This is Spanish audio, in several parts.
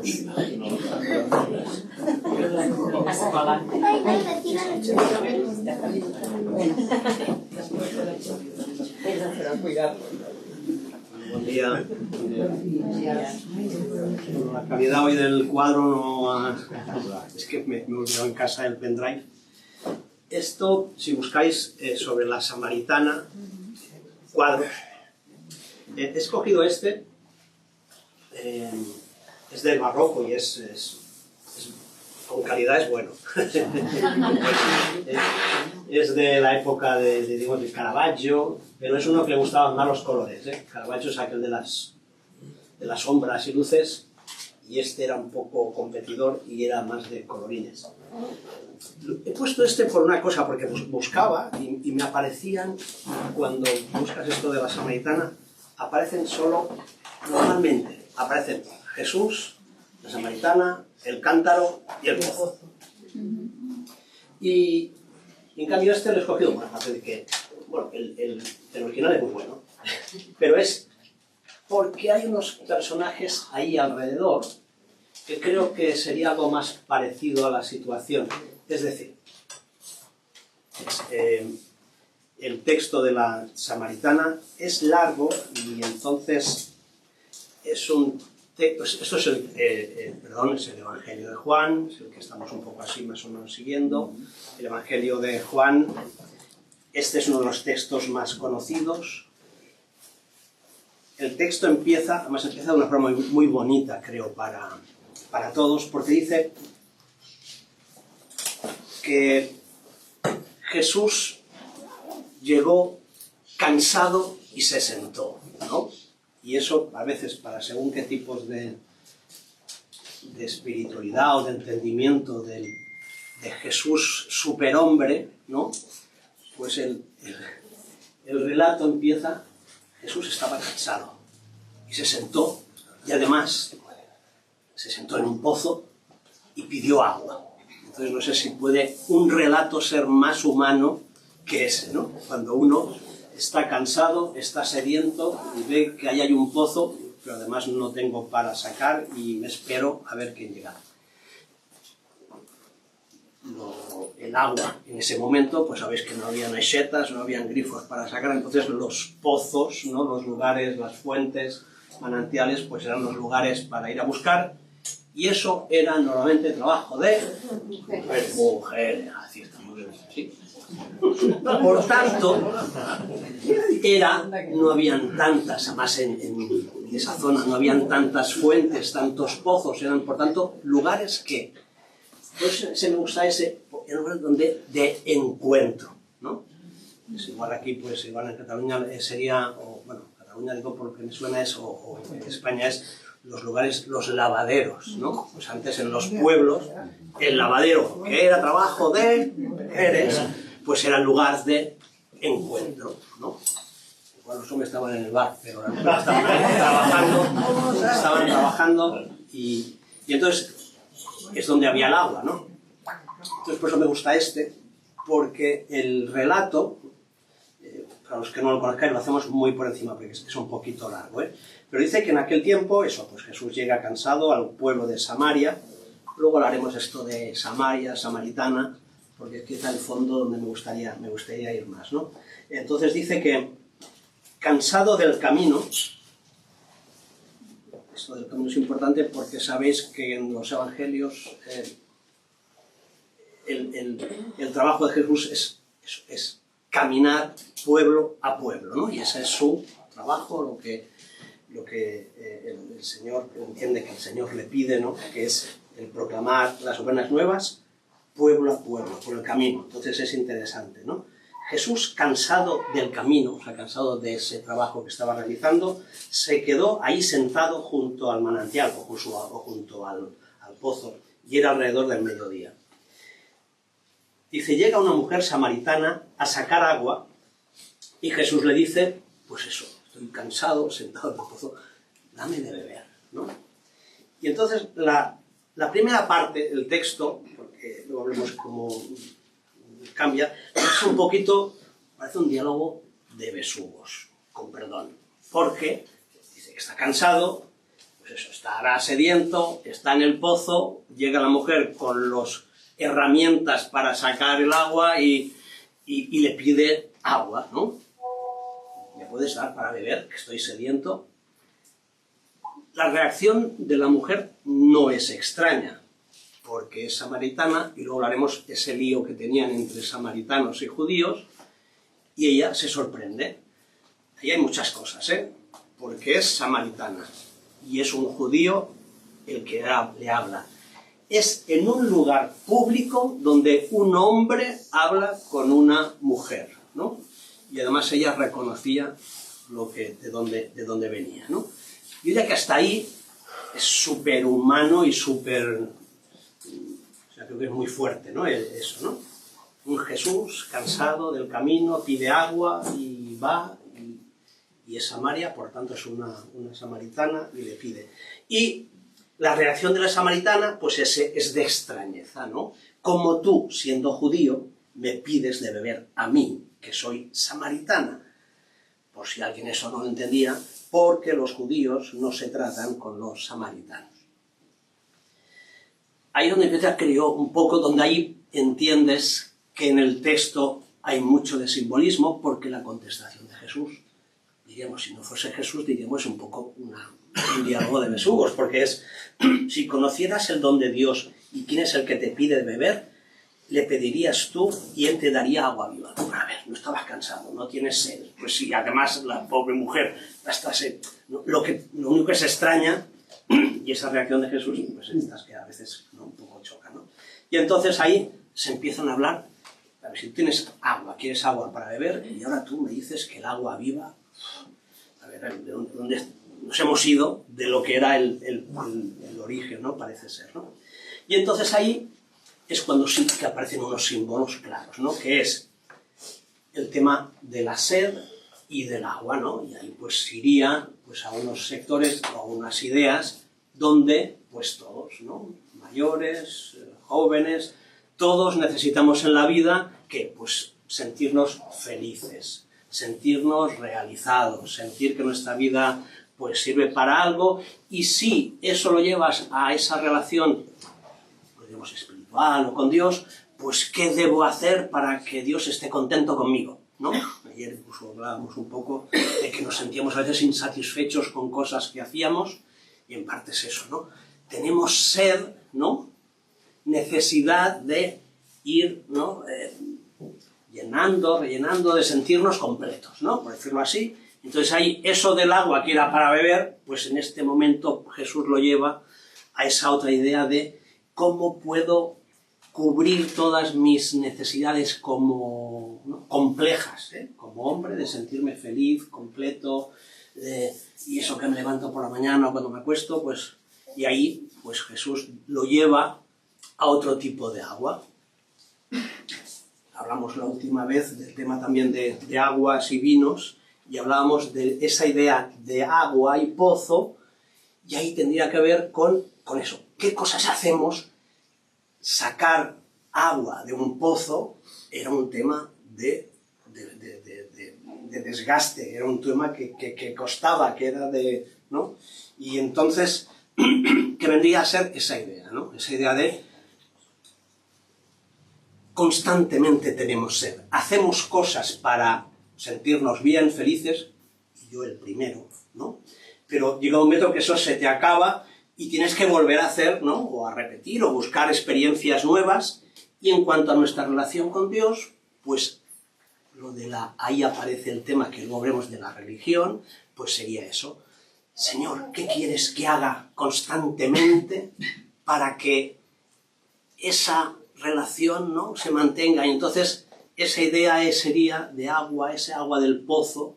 Buen día. La calidad hoy del cuadro no... Es que me he olvidado en casa el pendrive. Esto, si buscáis sobre la Samaritana, cuadro, he escogido este, es del barroco y con calidad es bueno. Es de la época de Caravaggio, pero es uno que le gustaban más los colores. Caravaggio es aquel de las sombras y luces, y este era un poco competidor y era más de colorines. He puesto este por una cosa, porque buscaba y me aparecían, cuando buscas esto de la Samaritana, aparecen solo, normalmente, aparecen Jesús, la Samaritana, el cántaro y el pozo. Y en cambio este lo he escogido, por aparte de que, bueno, el original es muy bueno, pero es porque hay unos personajes ahí alrededor que creo que sería algo más parecido a la situación. Es decir, el texto de la Samaritana es largo y entonces es un texto, esto es es el Evangelio de Juan, es el que estamos un poco así más o menos siguiendo, el Evangelio de Juan. Este es uno de los textos más conocidos. El texto empieza, además empieza de una forma muy bonita, creo, para todos, porque dice que Jesús llegó cansado y se sentó, ¿no? Y eso, a veces, para según qué tipos de espiritualidad o de entendimiento de Jesús superhombre, ¿no? Pues el relato empieza, Jesús estaba cansado y se sentó, y además se sentó en un pozo y pidió agua. Entonces no sé si puede un relato ser más humano que ese, ¿no? Cuando uno está cansado, está sediento y ve que ahí hay un pozo, pero además no tengo para sacar y me espero a ver quién llega. El agua en ese momento, pues sabéis que no habían aixetas, no habían grifos para sacar, entonces los pozos, ¿no? Los lugares, las fuentes, manantiales, pues eran los lugares para ir a buscar, y eso era normalmente trabajo de mujeres, así estamos bien, ¿sí? Por tanto, no habían tantas, además en esa zona no habían tantas fuentes, tantos pozos, eran por tanto lugares que, pues se me gusta ese lugar donde de encuentro, ¿no? Es igual aquí, pues igual en Cataluña sería, o bueno, Cataluña digo por lo que me suena es, o en España es los lugares, los lavaderos, ¿no? Pues antes en los pueblos, el lavadero, que era trabajo de mujeres, pues era lugar de encuentro, ¿no? Igual los hombres estaban en el bar, pero las mujeres estaban trabajando y entonces es donde había el agua, ¿no? Entonces por eso me gusta este, porque el relato, para los que no lo conozcan, lo hacemos muy por encima, porque es un poquito largo, ¿eh? Pero dice que en aquel tiempo, eso, pues Jesús llega cansado al pueblo de Samaria. Luego hablaremos esto de Samaria, Samaritana, porque aquí está el fondo donde me gustaría ir más, ¿no? Entonces dice que, cansado del camino, esto del camino es importante porque sabéis que en los evangelios el trabajo de Jesús es caminar pueblo a pueblo, ¿no? Y ese es su trabajo, lo que el Señor entiende que el Señor le pide, ¿no? Que es el proclamar las buenas nuevas pueblo a pueblo, por el camino. Entonces es interesante, ¿no? Jesús, cansado del camino, o sea, cansado de ese trabajo que estaba realizando, se quedó ahí sentado junto al manantial o junto al pozo, y era alrededor del mediodía. Dice, llega una mujer samaritana a sacar agua y Jesús le dice, pues eso, estoy cansado, sentado en el pozo, dame de beber, ¿no? Y entonces la primera parte del texto, porque luego hablemos cómo cambia, es un poquito, parece un diálogo de besugos, con perdón, porque dice que está cansado, pues pues eso, estará sediento, está en el pozo, llega la mujer con las herramientas para sacar el agua y le pide agua, ¿no? ¿Me puedes dar para beber, que estoy sediento? La reacción de la mujer no es extraña, porque es samaritana, y luego hablaremos de ese lío que tenían entre samaritanos y judíos, y ella se sorprende. Ahí hay muchas cosas, porque es samaritana, y es un judío el que le habla. Es en un lugar público donde un hombre habla con una mujer, ¿no? Y además ella reconocía de dónde venía, ¿no? Yo diría que hasta ahí es súper humano y súper... O sea, creo que es muy fuerte, ¿no? Eso, ¿no? Un Jesús cansado del camino, pide agua y va, y es Samaria, por tanto es una samaritana, y le pide. Y la reacción de la samaritana, pues es de extrañeza, ¿no? Como tú, siendo judío, me pides de beber a mí, que soy samaritana. Por si alguien eso no lo entendía, porque los judíos no se tratan con los samaritanos. Ahí es donde empieza, creo, un poco, donde ahí entiendes que en el texto hay mucho de simbolismo, porque la contestación de Jesús, diríamos, si no fuese Jesús, diríamos un poco un diálogo de besugos, porque es, si conocieras el don de Dios y quién es el que te pide de beber, le pedirías tú y él te daría agua viva. A ver, no estabas cansado, no tienes sed. Pues sí, además la pobre mujer, hasta lo único que se extraña, y esa reacción de Jesús, pues estas que a veces, ¿no?, un poco choca, ¿no? Y entonces ahí se empiezan a hablar, a ver, si tú tienes agua, quieres agua para beber, y ahora tú me dices que el agua viva, a ver, ¿de dónde nos hemos ido de lo que era el origen, ¿no? Parece ser, ¿no? Y entonces ahí es cuando sí que aparecen unos símbolos claros, ¿no? Que es el tema de la sed y del agua, ¿no? Y ahí pues iría pues, a unos sectores o a unas ideas donde pues todos, ¿no?, mayores, jóvenes, todos necesitamos en la vida que pues sentirnos felices, sentirnos realizados, sentir que nuestra vida pues sirve para algo, y si eso lo llevas a esa relación, digamos, espiritual o con Dios, pues ¿qué debo hacer para que Dios esté contento conmigo?, ¿no? Ayer incluso hablábamos un poco de que nos sentíamos a veces insatisfechos con cosas que hacíamos, y en parte es eso, ¿no? Tenemos sed, ¿no?, necesidad de ir, ¿no?, rellenando, de sentirnos completos, ¿no?, por decirlo así. Entonces ahí eso del agua que era para beber, pues en este momento Jesús lo lleva a esa otra idea de cómo puedo cubrir todas mis necesidades como, ¿no?, complejas, como hombre, de sentirme feliz, completo, y eso que me levanto por la mañana o cuando me acuesto, pues, y ahí pues Jesús lo lleva a otro tipo de agua. Hablamos la última vez del tema también de aguas y vinos, y hablábamos de esa idea de agua y pozo, y ahí tendría que ver con eso. ¿Qué cosas hacemos? Sacar agua de un pozo era un tema de desgaste, era un tema que costaba, que era de, ¿no? Y entonces, que vendría a ser esa idea, ¿no? Esa idea de constantemente tenemos sed. Hacemos cosas para sentirnos bien, felices, y yo el primero, ¿no? Pero llega un momento que eso se te acaba y tienes que volver a hacer, ¿no?, o a repetir, o buscar experiencias nuevas. Y en cuanto a nuestra relación con Dios, pues ahí aparece el tema que luego veremos de la religión, pues sería eso. Señor, ¿qué quieres que haga constantemente para que esa relación, ¿no?, se mantenga? Y entonces esa idea sería de agua, ese agua del pozo,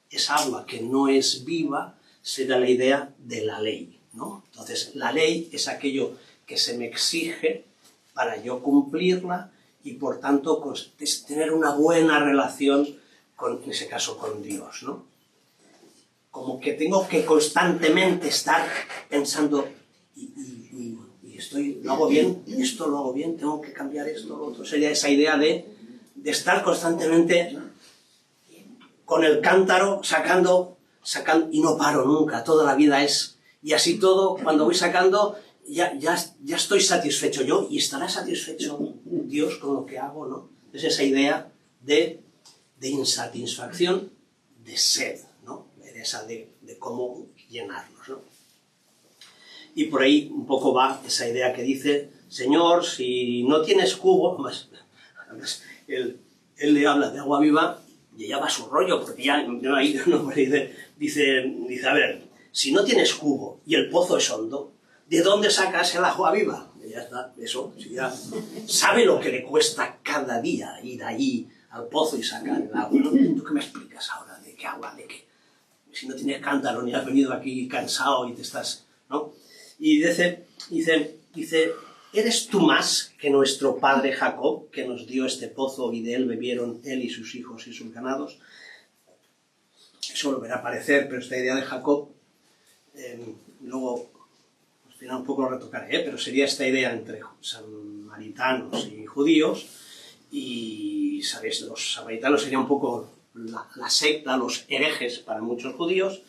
esa agua que no es viva, será la idea de la ley, ¿no? Entonces la ley es aquello que se me exige para yo cumplirla, y por tanto es tener una buena relación en ese caso con Dios, ¿no? Como que tengo que constantemente estar pensando, y lo hago bien, esto lo hago bien, tengo que cambiar esto, lo otro. Sería esa idea de estar constantemente con el cántaro sacando, y no paro nunca, toda la vida es, y así todo, cuando voy sacando, ya estoy satisfecho yo, y estará satisfecho Dios con lo que hago, ¿no? Es esa idea de insatisfacción, de sed, ¿no? Esa de cómo llenarnos, ¿no? Y por ahí un poco va esa idea que dice, Señor, si no tienes cubo, además él le habla de agua viva y ella va a su rollo, porque ya ahí dice, a ver, si no tienes cubo y el pozo es hondo, ¿de dónde sacas el agua viva? Y ya está, eso, si ya sabe lo que le cuesta cada día ir ahí al pozo y sacar el agua, ¿no? ¿Tú qué me explicas ahora? ¿De qué agua? ¿De qué? Si no tienes cántaro ni has venido aquí cansado y te estás, ¿no? Y dice, ¿eres tú más que nuestro padre Jacob, que nos dio este pozo y de él bebieron él y sus hijos y sus ganados? Eso volverá a aparecer, pero esta idea de Jacob, luego al final un poco lo retocaré, pero sería esta idea entre samaritanos y judíos, y sabéis, los samaritanos serían un poco la secta, los herejes para muchos judíos,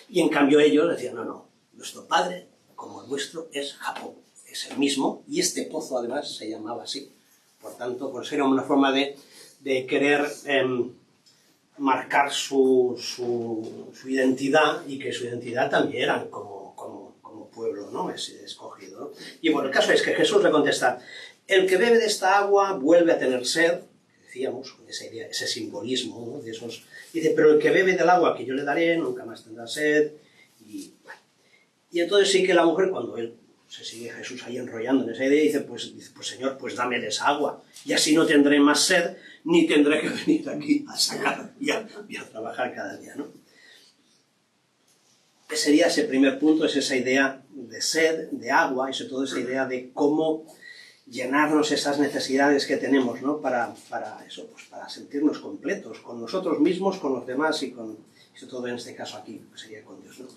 y en cambio ellos decían, no, nuestro padre, como el vuestro, es Jacob, es el mismo, y este pozo además se llamaba así. Por tanto, pues era una forma de querer marcar su identidad, y que su identidad también eran como pueblo, ¿no? Es escogido, ¿no? Y bueno, el caso es que Jesús le contesta, el que bebe de esta agua vuelve a tener sed, decíamos, esa idea, ese simbolismo, ¿no? De esos, dice, pero el que bebe del agua que yo le daré nunca más tendrá sed. Y entonces sí que la mujer, cuando él se sigue Jesús ahí enrollando en esa idea, dice, pues Señor, pues dame de esa agua, y así no tendré más sed, ni tendré que venir aquí a sacar y a trabajar cada día, ¿no? ¿Qué sería ese primer punto? Es esa idea de sed, de agua, y sobre todo esa idea de cómo llenarnos esas necesidades que tenemos, ¿no? Para eso, pues para sentirnos completos, con nosotros mismos, con los demás, y sobre todo en este caso aquí, pues sería con Dios, ¿no?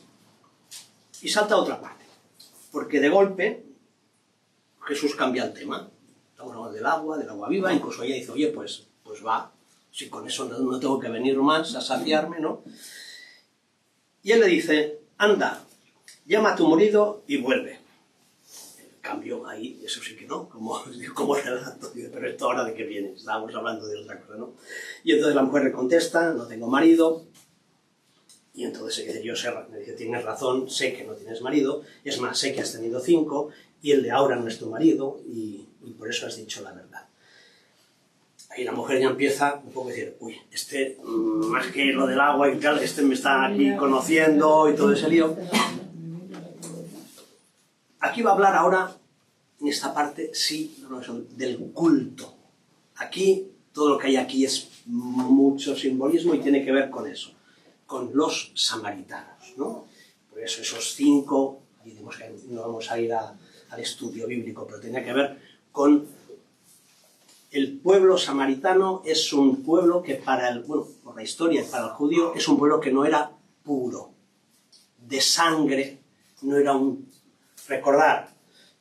Y salta a otra parte, porque de golpe Jesús cambia el tema. Estamos hablando del agua viva, incluso ella dice, oye, pues va, si con eso no tengo que venir más a saciarme, ¿no? Y él le dice, anda, llama a tu marido y vuelve. El cambio ahí, eso sí que no, como relato, pero esto ahora de qué viene, estábamos hablando de otra cosa, ¿no? Y entonces la mujer le contesta, no tengo marido. Y entonces dice, me dice, tienes razón, sé que no tienes marido, es más, sé que has tenido 5, y el de ahora no es tu marido, y por eso has dicho la verdad. Ahí la mujer ya empieza un poco a decir, uy, más que lo del agua y tal, me está aquí conociendo y todo ese lío. Aquí va a hablar ahora, en esta parte, sí, del culto. Aquí, todo lo que hay aquí es mucho simbolismo y tiene que ver con eso, con los samaritanos, ¿no? Por eso esos 5, y digamos que no vamos a ir al estudio bíblico, pero tiene que ver con el pueblo samaritano. Es un pueblo que por la historia, para el judío, es un pueblo que no era puro, de sangre, no era Recordar,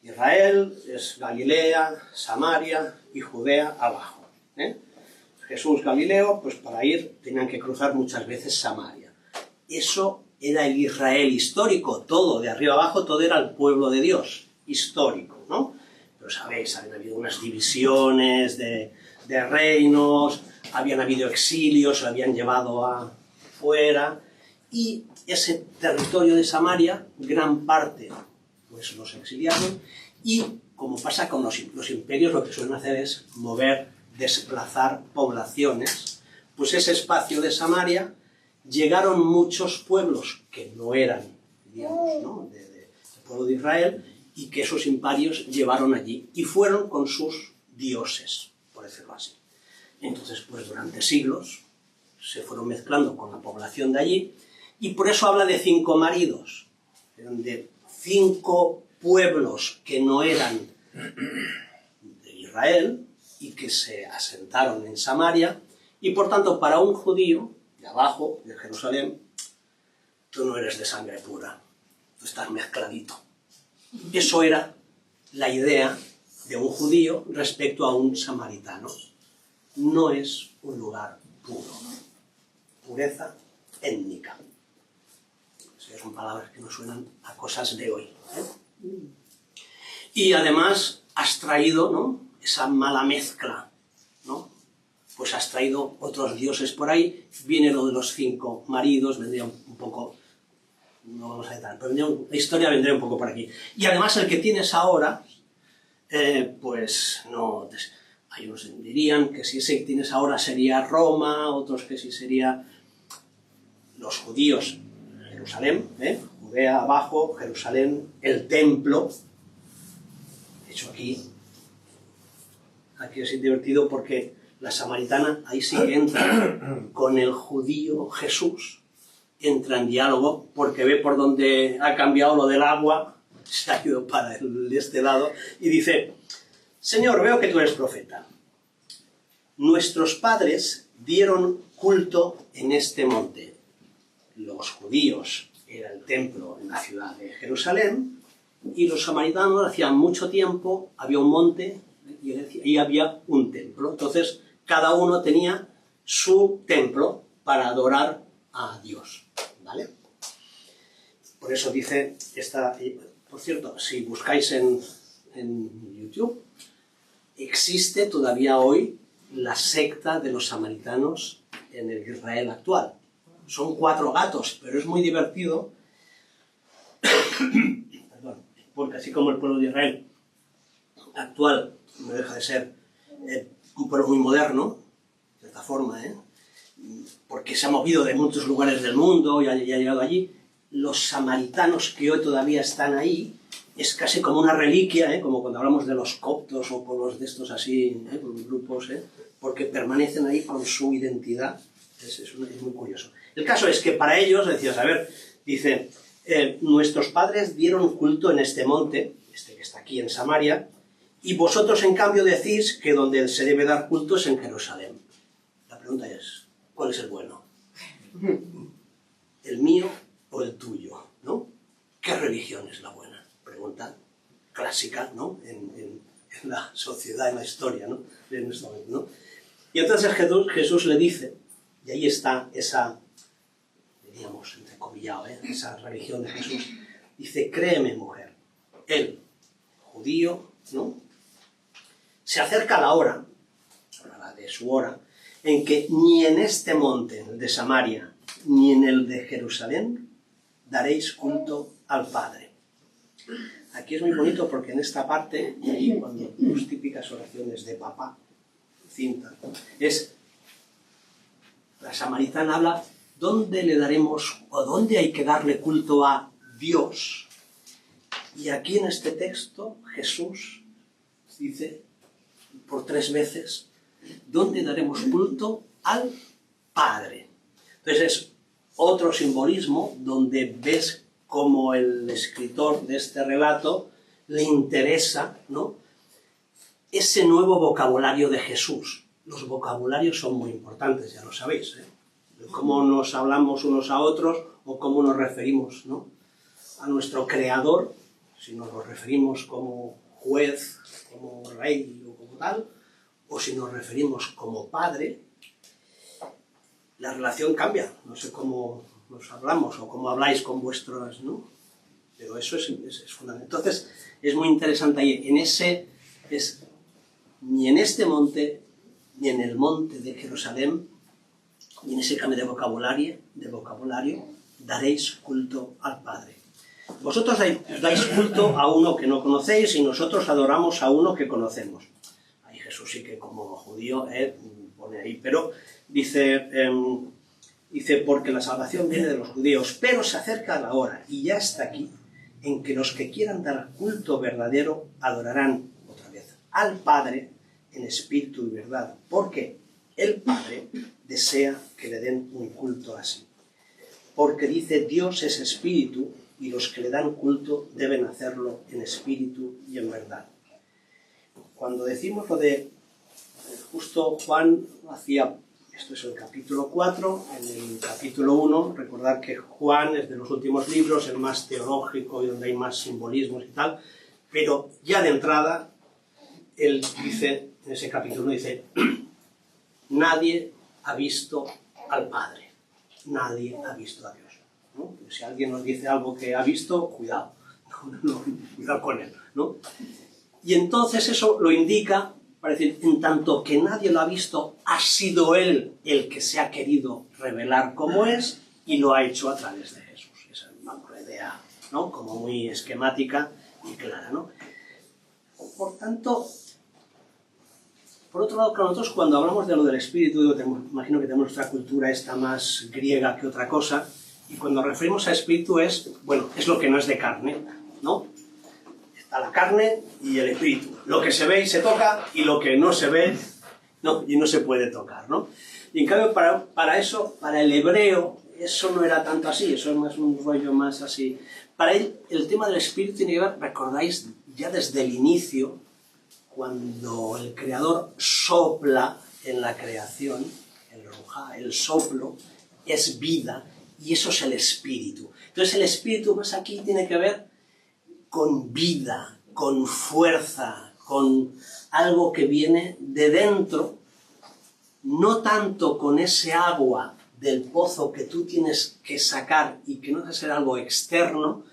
Israel es Galilea, Samaria y Judea abajo, ¿eh? Jesús Galileo, pues para ir tenían que cruzar muchas veces Samaria. Eso era el Israel histórico, todo, de arriba abajo, todo era el pueblo de Dios, histórico, ¿no? Pero sabéis, habían habido unas divisiones de reinos, habían habido exilios, se habían llevado afuera, y ese territorio de Samaria, gran parte, pues los exiliaron, y como pasa con los imperios, lo que suelen hacer es desplazar poblaciones. Pues ese espacio de Samaria llegaron muchos pueblos que no eran, digamos, ¿no? del pueblo de Israel, y que esos imperios llevaron allí, y fueron con sus dioses, por decirlo así. Entonces, pues durante siglos se fueron mezclando con la población de allí, y por eso habla de 5 maridos, de 5 pueblos que no eran de Israel, y que se asentaron en Samaria, y por tanto para un judío de abajo, de Jerusalén, tú no eres de sangre pura, tú estás mezcladito. Eso era la idea de un judío respecto a un samaritano. No es un lugar puro, pureza étnica. que son palabras que nos suenan a cosas de hoy, ¿eh? Y además has traído, ¿no?, esa mala mezcla, ¿no? Pues has traído otros dioses por ahí, viene lo de los 5 maridos, vendría un poco, no vamos a entrar, pero la historia vendría un poco por aquí. Y además el que tienes ahora, pues no, hay unos que dirían que si ese que tienes ahora sería Roma, otros que si sería los judíos, Jerusalén, Judea abajo, Jerusalén, el templo. De hecho aquí es divertido porque la samaritana ahí sí que entra con el judío Jesús, entra en diálogo porque ve por dónde ha cambiado lo del agua, se ha ido para de este lado y dice: Señor, veo que tú eres profeta. Nuestros padres dieron culto en este monte. Los judíos era el templo en la ciudad de Jerusalén y los samaritanos hacía mucho tiempo había un monte y había un templo. Entonces cada uno tenía su templo para adorar a Dios, ¿vale? Por eso dice esta... Por cierto, si buscáis en YouTube, existe todavía hoy la secta de los samaritanos en el Israel actual. Son 4 gatos, pero es muy divertido, perdón, porque así como el pueblo de Israel actual no deja de ser un pueblo muy moderno, de cierta forma, porque se ha movido de muchos lugares del mundo y ha llegado allí, los samaritanos que hoy todavía están ahí, es casi como una reliquia, como cuando hablamos de los coptos o pueblos de estos así, grupos, porque permanecen ahí con su identidad. Es muy curioso. El caso es que para ellos, decías, a ver, dice, nuestros padres dieron culto en este monte, este que está aquí en Samaria, y vosotros en cambio decís que donde se debe dar culto es en Jerusalén. La pregunta es, ¿cuál es el bueno? ¿El mío o el tuyo? ¿No? ¿Qué religión es la buena? Pregunta clásica, ¿no? En la sociedad, en la historia, ¿no?, de nuestro momento, ¿no? Y entonces Jesús le dice, y ahí está esa, diríamos, entrecomillado, esa religión de Jesús, dice: créeme, mujer, él, judío, ¿no?, se acerca la hora, hablará de su hora, en que ni en este monte, el de Samaria, ni en el de Jerusalén, daréis culto al Padre. Aquí es muy bonito porque en esta parte, y ahí cuando las típicas oraciones de papá, cinta, es, la samaritana habla, ¿dónde le daremos o dónde hay que darle culto a Dios? Y aquí en este texto Jesús dice por 3 veces, ¿dónde daremos culto? Al Padre. Entonces es otro simbolismo donde ves cómo el escritor de este relato le interesa, ¿no?, ese nuevo vocabulario de Jesús. Los vocabularios son muy importantes, ya lo sabéis, cómo nos hablamos unos a otros o cómo nos referimos, ¿no?, a nuestro Creador, si nos lo referimos como juez, como rey o como tal, o si nos referimos como padre, la relación cambia. No sé cómo nos hablamos o cómo habláis con vuestros, ¿no?, pero eso es fundamental. Entonces es muy interesante ahí, ni en este monte, ni en el monte de Jerusalén, ni en ese cambio de vocabulario, daréis culto al Padre. Vosotros dais culto a uno que no conocéis y nosotros adoramos a uno que conocemos. Ahí Jesús sí que como judío pone ahí, pero dice, porque la salvación viene de los judíos, pero se acerca la hora, y ya está aquí, en que los que quieran dar culto verdadero adorarán otra vez al Padre en espíritu y verdad, porque el Padre desea que le den un culto así. Porque dice, Dios es espíritu, y los que le dan culto deben hacerlo en espíritu y en verdad. Cuando decimos lo de, justo Juan hacía, esto es el capítulo 4, en el capítulo 1, recordad que Juan es de los últimos libros, el más teológico y donde hay más simbolismos y tal, pero ya de entrada, él dice, en ese capítulo dice, nadie ha visto al Padre, nadie ha visto a Dios. ¿no? Si alguien nos dice algo que ha visto, cuidado, cuidado con él, ¿no? Y entonces eso lo indica, para decir, en tanto que nadie lo ha visto, ha sido él el que se ha querido revelar como es y lo ha hecho a través de Jesús. Esa es una idea, ¿no? Como muy esquemática y clara, ¿no? Por tanto, por otro lado, nosotros cuando hablamos de lo del espíritu, imagino que tenemos nuestra cultura esta más griega que otra cosa, y cuando nos referimos a espíritu es, bueno, es lo que no es de carne, ¿no? Está la carne y el espíritu. Lo que se ve y se toca, y lo que no se ve, ¿no? Y no se puede tocar, ¿no? Y en cambio, para eso, para el hebreo, eso no era tanto así, eso es más un rollo más así. Para él, el tema del espíritu tiene que ver, recordáis, ya desde el inicio, cuando el Creador sopla en la creación, el ruja, el soplo, es vida, y eso es el espíritu. Entonces el espíritu más aquí tiene que ver con vida, con fuerza, con algo que viene de dentro, no tanto con ese agua del pozo que tú tienes que sacar y que no debe ser algo externo,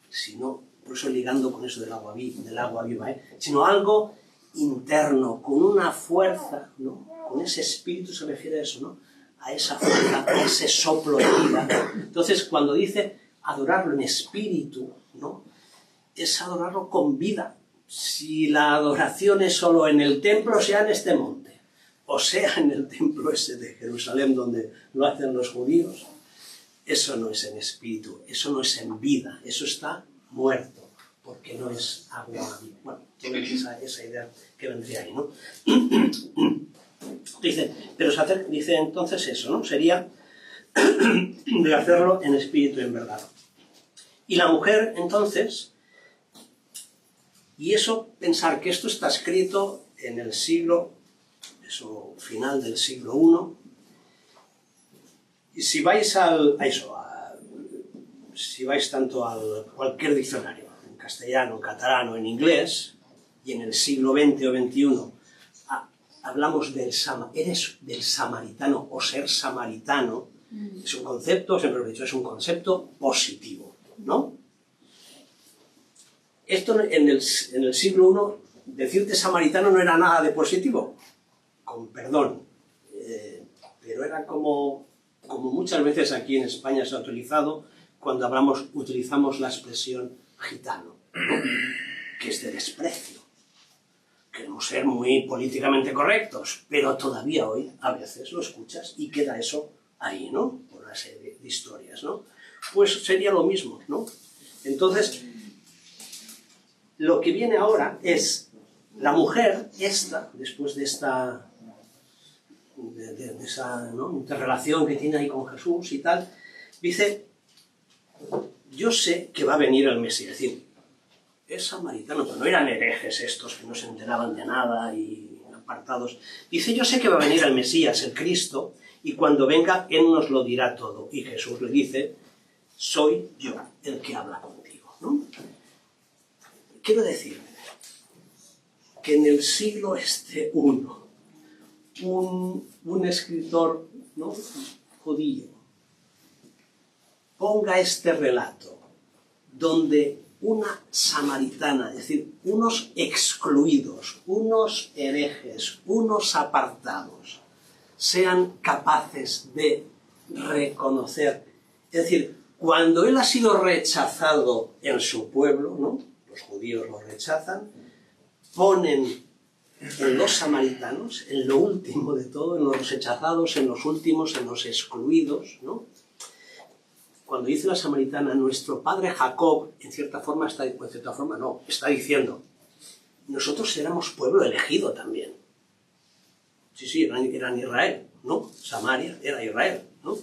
sino, por eso ligando con eso del agua viva, sino algo interno, con una fuerza, ¿no? Con ese espíritu se refiere a eso, ¿no? A esa fuerza, a ese soplo de vida. Entonces, cuando dice adorarlo en espíritu, ¿no? Es adorarlo con vida. Si la adoración es solo en el templo, sea en este monte, o sea en el templo ese de Jerusalén donde lo hacen los judíos, eso no es en espíritu, eso no es en vida, eso está muerto, porque no es agua viva. Bueno, tiene esa idea que vendría ahí, ¿no? Dice entonces eso, ¿no? Sería de hacerlo en espíritu y en verdad. Y la mujer, entonces, y eso, pensar que esto está escrito en el siglo, eso, final del siglo I, y si vais si vais tanto a cualquier diccionario, en castellano, en catalán, en inglés, y en el siglo XX o XXI, hablamos eres del samaritano o ser samaritano, es un concepto, siempre lo he dicho, es un concepto positivo, ¿no? Esto en el siglo I, decirte samaritano no era nada de positivo, con perdón, pero era como muchas veces aquí en España se ha utilizado cuando utilizamos la expresión gitano, ¿no? Que es de desprecio. Queremos ser muy políticamente correctos, pero todavía hoy a veces lo escuchas y queda eso ahí, ¿no? Por una serie de historias, ¿no? Pues sería lo mismo, ¿no? Entonces, lo que viene ahora es la mujer, después de esa, ¿no? interrelación que tiene ahí con Jesús y tal, dice, yo sé que va a venir el Mesías, es decir, es samaritano, pero no eran herejes estos que no se enteraban de nada y apartados. Dice, yo sé que va a venir el Mesías, el Cristo, y cuando venga, Él nos lo dirá todo. Y Jesús le dice, soy yo el que habla contigo, ¿no? Quiero decir que en el siglo I, un escritor, ¿no? judío ponga este relato donde una samaritana, es decir, unos excluidos, unos herejes, unos apartados, sean capaces de reconocer, es decir, cuando él ha sido rechazado en su pueblo, ¿no? Los judíos lo rechazan, ponen en los samaritanos, en lo último de todo, en los rechazados, en los últimos, en los excluidos, ¿no? Cuando dice la samaritana, nuestro padre Jacob, en cierta forma está diciendo, nosotros éramos pueblo elegido también. Sí, eran Israel, ¿no? Samaria era Israel, ¿no?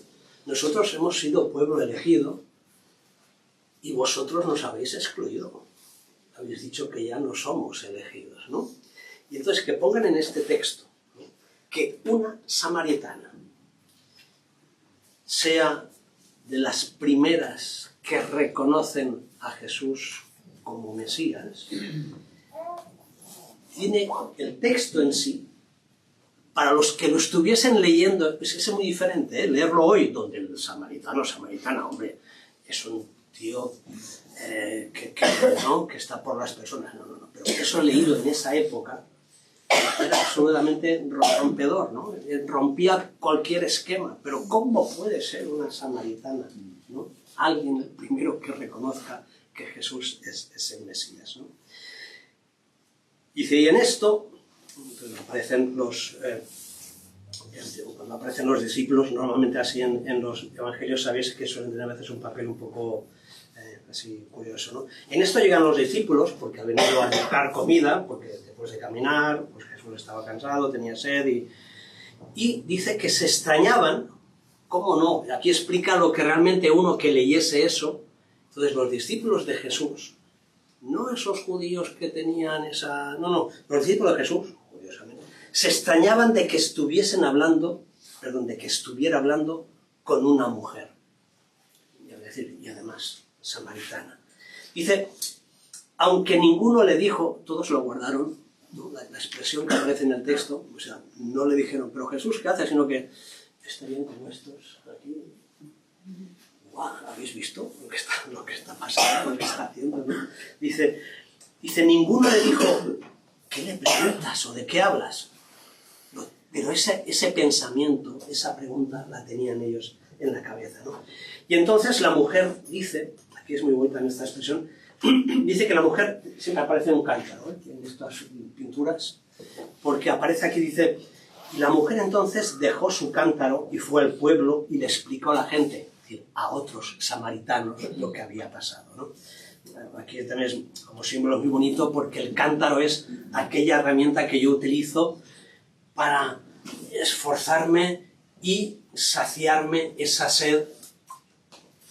Nosotros hemos sido pueblo elegido y vosotros nos habéis excluido. Habéis dicho que ya no somos elegidos, ¿no? Y entonces que pongan en este texto, ¿no? que una samaritana sea de las primeras que reconocen a Jesús como Mesías, tiene el texto en sí, para los que lo estuviesen leyendo, es muy diferente, leerlo hoy, donde el samaritana, hombre, es un tío ¿no? que está por las personas. No. Pero eso leído en esa época era absolutamente rompedor, ¿no? Rompía cualquier esquema. Pero ¿cómo puede ser una samaritana, ¿no? Alguien el primero que reconozca que Jesús es el Mesías, ¿no? Dice, y en esto, cuando aparecen los discípulos, normalmente así en los evangelios sabéis que suelen tener a veces un papel un poco así curioso, ¿no? En esto llegan los discípulos, porque han venido a buscar comida, porque después de caminar, pues Jesús estaba cansado, tenía sed, y dice que se extrañaban, ¿cómo no? Aquí explica lo que realmente uno que leyese eso. Entonces los discípulos de Jesús, no esos judíos que tenían esa... No, los discípulos de Jesús, curiosamente, se extrañaban de que estuviera hablando con una mujer. Y además, samaritana. Dice, aunque ninguno le dijo, todos lo guardaron, ¿no? La expresión que aparece en el texto, o sea, no le dijeron, pero Jesús, ¿qué hace? Sino que, está bien como estos aquí. ¡Guau! ¿Habéis visto lo que está pasando, lo que está haciendo, ¿no? Dice, ninguno le dijo, ¿qué le preguntas o de qué hablas? No, pero ese pensamiento, esa pregunta la tenían ellos en la cabeza, ¿no? Y entonces la mujer dice, aquí es muy bonita en esta expresión, dice que la mujer siempre aparece en un cántaro, en estas pinturas, porque aparece aquí, dice, y la mujer entonces dejó su cántaro y fue al pueblo y le explicó a la gente, es decir, a otros samaritanos, lo que había pasado, ¿no? Aquí también es como símbolo muy bonito porque el cántaro es aquella herramienta que yo utilizo para esforzarme y saciarme esa sed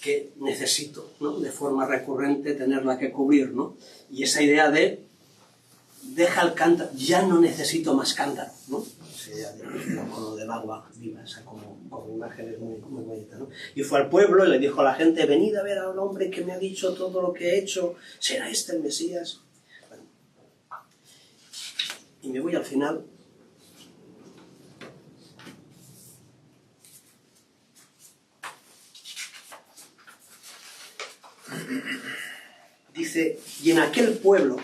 que necesito, ¿no? De forma recurrente tenerla que cubrir, ¿no? Y esa idea de deja el cántaro, ya no necesito más cántaro, ¿no? Esa idea del agua viva, esa como imagen es muy bonita, ¿no? Y fue al pueblo y le dijo a la gente, venid a ver al hombre que me ha dicho todo lo que he hecho, ¿será este el Mesías? Bueno, y me voy al final. Dice, y en aquel pueblo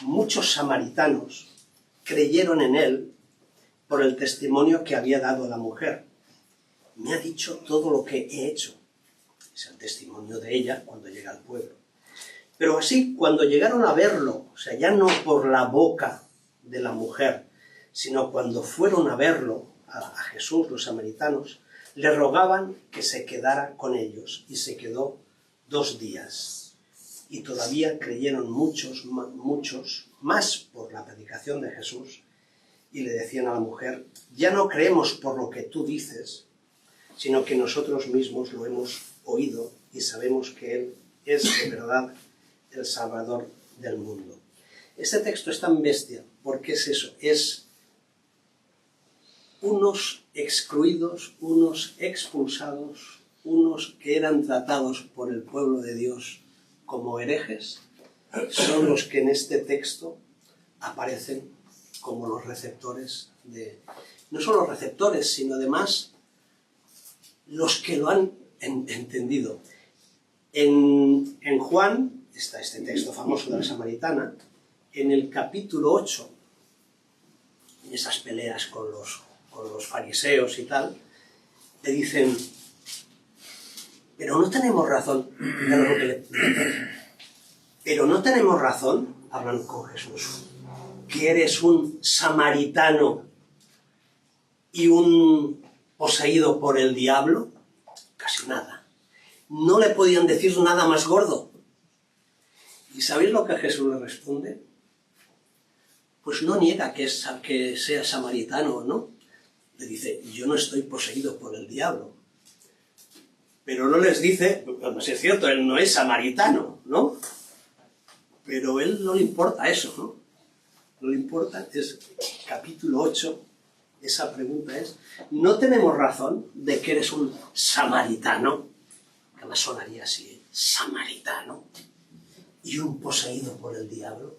muchos samaritanos creyeron en él por el testimonio que había dado la mujer. Me ha dicho todo lo que he hecho. Es el testimonio de ella cuando llega al pueblo. Pero así, cuando llegaron a verlo, o sea, ya no por la boca de la mujer, sino cuando fueron a verlo, a Jesús, los samaritanos, le rogaban que se quedara con ellos, y se quedó 2 días. Y todavía creyeron muchos más por la predicación de Jesús, y le decían a la mujer, ya no creemos por lo que tú dices, sino que nosotros mismos lo hemos oído y sabemos que Él es de verdad el Salvador del mundo. Este texto es tan bestia, porque es eso, es unos excluidos, unos expulsados, unos que eran tratados por el pueblo de Dios como herejes, son los que en este texto aparecen como los receptores de... No solo los receptores, sino además los que lo han entendido. En Juan, está este texto famoso de la samaritana, en el capítulo 8, en esas peleas con los fariseos y tal, le dicen, pero no tenemos razón, pero no tenemos razón, hablan con Jesús, que eres un samaritano y un poseído por el diablo. Casi nada. No le podían decir nada más gordo. ¿Y sabéis lo que Jesús le responde? Pues no niega que sea samaritano, ¿no? Le dice, yo no estoy poseído por el diablo. Pero no les dice, bueno, si es cierto, él no es samaritano, ¿no? Pero a él no le importa eso, ¿no? No le importa, es capítulo 8, esa pregunta es, ¿no tenemos razón de que eres un samaritano? Que además sonaría así, ¿eh? Samaritano. Y un poseído por el diablo.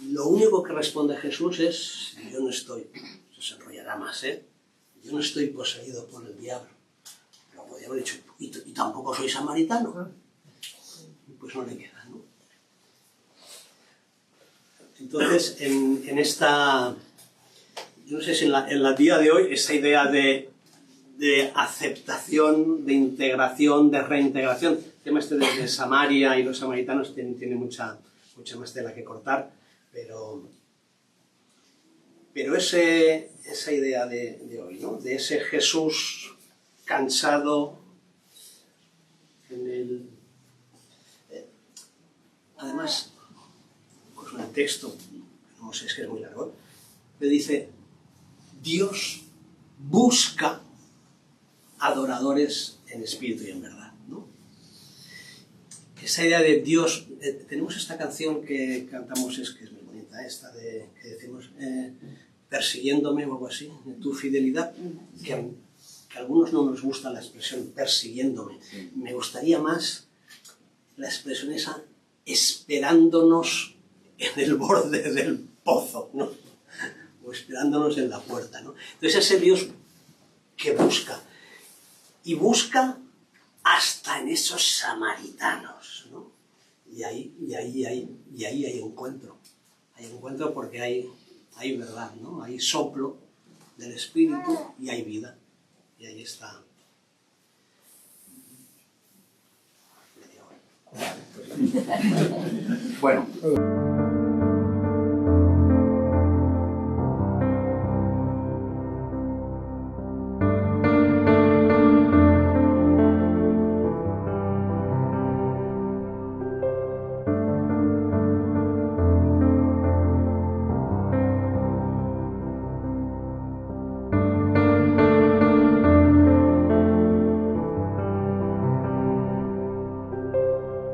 Lo único que responde Jesús es, yo no estoy, se enrollará más, ¿eh? Yo no estoy poseído por el diablo. Lo podría haber dicho, y tampoco soy samaritano. Pues no le queda, ¿no? Entonces, en esta, yo no sé si en la día de hoy, esa idea de aceptación, de integración, de reintegración, el tema este de Samaria y los samaritanos tiene mucha más tela que cortar, pero esa idea de hoy, ¿no? De ese Jesús cansado además, pues el texto, no sé, es que es muy largo, le dice, Dios busca adoradores en espíritu y en verdad, ¿no? Esa idea de Dios, tenemos esta canción que cantamos, que es muy bonita, esta que decimos, persiguiéndome o algo así, tu fidelidad, que a algunos no nos gusta la expresión persiguiéndome, me gustaría más la expresión esa, esperándonos en el borde del pozo, ¿no? O esperándonos en la puerta, ¿no? Entonces ese Dios que busca, y busca hasta en esos samaritanos, ¿no? Y ahí hay encuentro. Hay encuentro porque hay verdad, ¿no? Hay soplo del Espíritu y hay vida. Y ahí está. Bueno.